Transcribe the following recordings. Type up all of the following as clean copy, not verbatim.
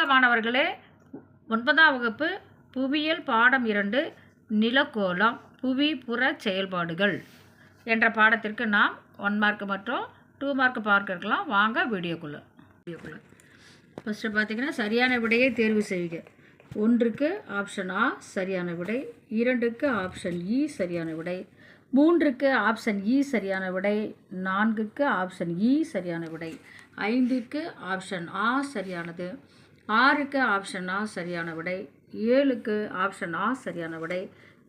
வணக்கம் மாணவர்களே, 9ஆம் வகுப்பு புவியியல் பாடம் 2 நிலக்கோளம் புவிப்புற செயல்பாடுகள் என்ற பாடத்திற்கு நாம் 1 மார்க் மற்றும் 2 மார்க் பார்க்க இருக்கலாம். வாங்க வீடியோக்குள்ள. ஃபஸ்ட்டு பார்த்தீங்கன்னா சரியான விடையை தேர்வு செய்க. 1க்கு ஆப்ஷன் ஆ சரியான விடை, 2க்கு ஆப்ஷன் இ சரியான விடை, 3க்கு ஆப்ஷன் இ சரியான விடை, 4க்கு ஆப்ஷன் இ சரியான விடை, 5க்கு ஆப்ஷன் ஆ சரியானது, 6க்கு ஆப்ஷன் ஆ சரியான விடை, 7க்கு ஆப்ஷன் ஆ சரியான விடை,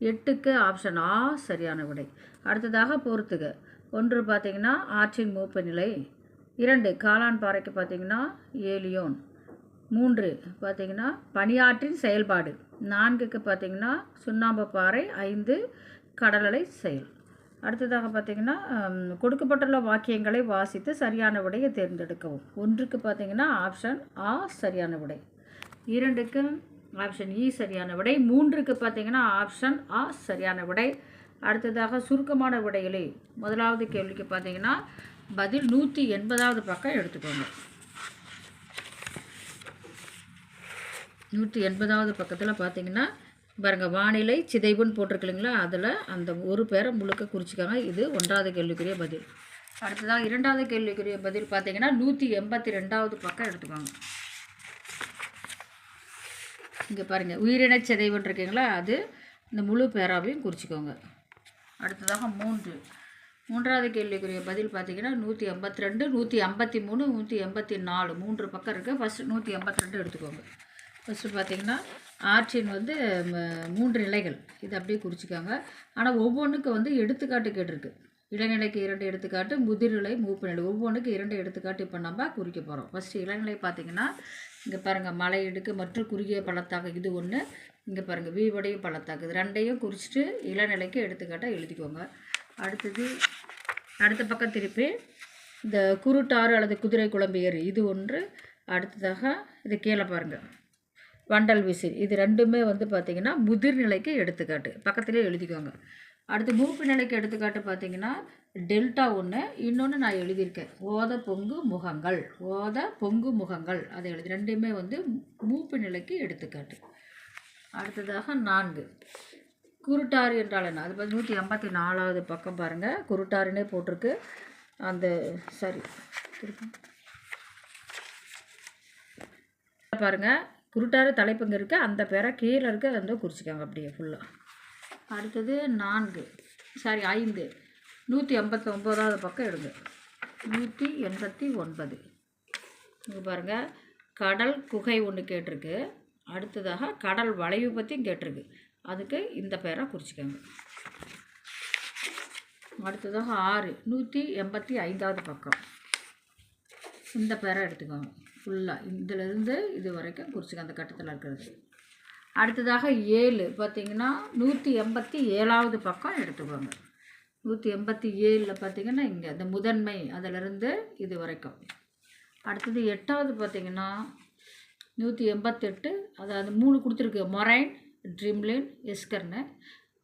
8க்கு ஆப்ஷன் ஆ சரியான விடை. அடுத்ததாக பொறுத்துக. 1 பார்த்திங்கன்னா ஆற்றின் மூப்பு நிலை, 2 காளான் பாறைக்கு பார்த்திங்கன்னா ஏலியோன், 3 பார்த்திங்கன்னா பனியாற்றின் செயல்பாடு, 4க்கு பார்த்திங்கன்னா சுண்ணாம்பு பாறை, 5 கடலலை செயல். அடுத்ததாக பார்த்திங்கன்னா கொடுக்கப்பட்டுள்ள வாக்கியங்களை வாசித்து சரியான விடையை தேர்ந்தெடுக்கவும். 1க்கு பார்த்திங்கன்னா ஆப்ஷன் ஆ சரியான விடை, 2க்கு ஆப்ஷன் இ சரியான விடை, 3க்கு பார்த்திங்கன்னா ஆப்ஷன் ஆ சரியான விடை. அடுத்ததாக சுருக்கமான விடைகளை முதலாவது கேள்விக்கு பார்த்திங்கன்னா பதில் 180வது பக்கம் எடுத்துக்கோங்க. 180வது பக்கத்தில் பார்த்திங்கன்னா பாருங்கள், வானிலை சிதைவுன்னு போட்டிருக்கு இல்லைங்களா, அதில் அந்த ஒரு பேரை முழுக்க குறிச்சிக்காங்க. இது 1வது கேள்விக்குரிய பதில். அடுத்ததாக 2வது கேள்விக்குரிய பதில் பார்த்திங்கன்னா 182வது பக்கம் எடுத்துக்கோங்க. இங்கே பாருங்கள், உயிரின சிதைவுன்னு இருக்கீங்களா, அது இந்த முழு பேராவையும் குறிச்சிக்கோங்க. அடுத்ததாக 3வது கேள்விக்குரிய பதில் பார்த்திங்கன்னா 182, 153, 184 3 பக்கம் இருக்குது. ஃபஸ்ட்டு 182 எடுத்துக்கோங்க. ஃபஸ்ட்டு பார்த்திங்கன்னா ஆற்றின் 3 நிலைகள், இது அப்படியே குறிச்சிக்காங்க. ஆனால் ஒவ்வொன்றுக்கு எடுத்துக்காட்டு கேட்டிருக்கு. இளநிலைக்கு 2 எடுத்துக்காட்டு, முதிர்நிலை, மூப்பு நிலை, ஒவ்வொன்றுக்கு 2 எடுத்துக்காட்டு இப்போ நம்ம குறிக்க போகிறோம். ஃபஸ்ட்டு இளநிலை பார்த்திங்கன்னா இங்கே பாருங்கள், மலை இடுக்கு மற்றும் குறுகிய பள்ளத்தாக்கு இது ஒன்று, இங்கே பாருங்கள் வீவடையும் பள்ளத்தாக்கு, இது 2ஐயும் குறிச்சிட்டு இளநிலைக்கு எடுத்துக்காட்டாக எழுதிக்கோங்க. அடுத்த பக்கம் திருப்பி இந்த குருட்டாறு அல்லது குதிரை குழம்பு ஏறு இது ஒன்று. அடுத்ததாக இது கீழே பாருங்கள் வண்டல் விசில், இது 2மே பார்த்திங்கன்னா முதிர்நிலைக்கு எடுத்துக்காட்டு, பக்கத்துலேயே எழுதிக்கோங்க. அடுத்து மூப்பு நிலைக்கு எடுத்துக்காட்டு பார்த்திங்கன்னா டெல்டா ஒன்று, இன்னொன்று நான் எழுதியிருக்கேன் ஓத பொங்கு முகங்கள், ஓத பொங்கு முகங்கள் அதை எழுதி 2மே மூப்பு நிலைக்கு எடுத்துக்காட்டு. அடுத்ததாக 4 குருட்டாறு என்றால் என்ன, அது 184வது பக்கம் பாருங்கள், குருட்டாறுனே போட்டிருக்கு. அந்த சரி பாருங்கள், குருட்டாறு தலைப்புங்க இருக்குது, அந்த பேரை கீழே இருக்க குறிச்சிக்காங்க அப்படியே ஃபுல்லாக. அடுத்தது 5 189வது பக்கம் எடுங்க. 189 இங்கே பாருங்கள், கடல் குகை ஒன்று கேட்டிருக்கு. அடுத்ததாக கடல் வளைவு பற்றியும் கேட்டிருக்கு, அதுக்கு இந்த பேரை குறிச்சிக்கோங்க. அடுத்ததாக 6 185வது பக்கம், இந்த பேரை எடுத்துக்கோங்க ஃபுல்லாக, இதிலிருந்து இது வரைக்கும் குறிச்சிக்க அந்த கட்டத்தில் இருக்கிறது. அடுத்ததாக 7 பார்த்திங்கன்னா 187வது பக்கம் எடுத்துக்கோங்க. 187 பார்த்திங்கன்னா இங்கே இந்த முதன்மை அதிலிருந்து இது வரைக்கும். அடுத்தது 8வது பார்த்திங்கன்னா 188, அதாவது 3 கொடுத்துருக்கு, மொரைன், ட்ரிம்லின், எஸ்கர்னு.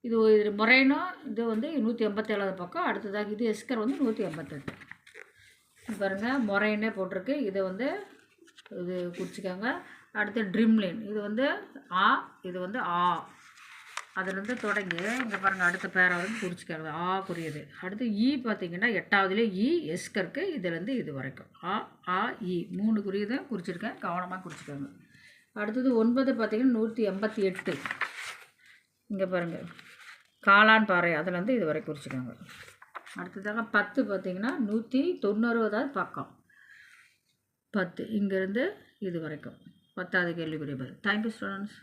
இது மொரைனும் இது 187வது பக்கம். அடுத்ததாக இது எஸ்கர் 188. பாருங்கள் மொரைனே போட்டிருக்கு, இதை இது குறிச்சிக்காங்க. அடுத்து ட்ரிம்லின், இது ஆ, இது ஆ, அதுலேருந்து தொடங்கி இங்கே பாருங்கள் அடுத்த பேரை குறிச்சிக்காங்க, ஆ குறியது. அடுத்து இ பார்த்திங்கன்னா 8வதுலேயே இ எஸ்கருக்கு, இதுலேருந்து இது வரைக்கும் ஆ ஆ இ 3 குறியதை குறிச்சிருக்கேன், கவனமாக குறிச்சிக்காங்க. அடுத்தது 9 பார்த்திங்கன்னா 188, இங்கே பாருங்கள் காளான் பாறை, அதுலேருந்து இது வரை குறிச்சிக்காங்க. அடுத்ததாக 10 பார்த்திங்கன்னா 190வது பக்கம், 10 இங்கேருந்து இது வரைக்கும் 10வது கேள்விக்குரிய பதில். Thank you students.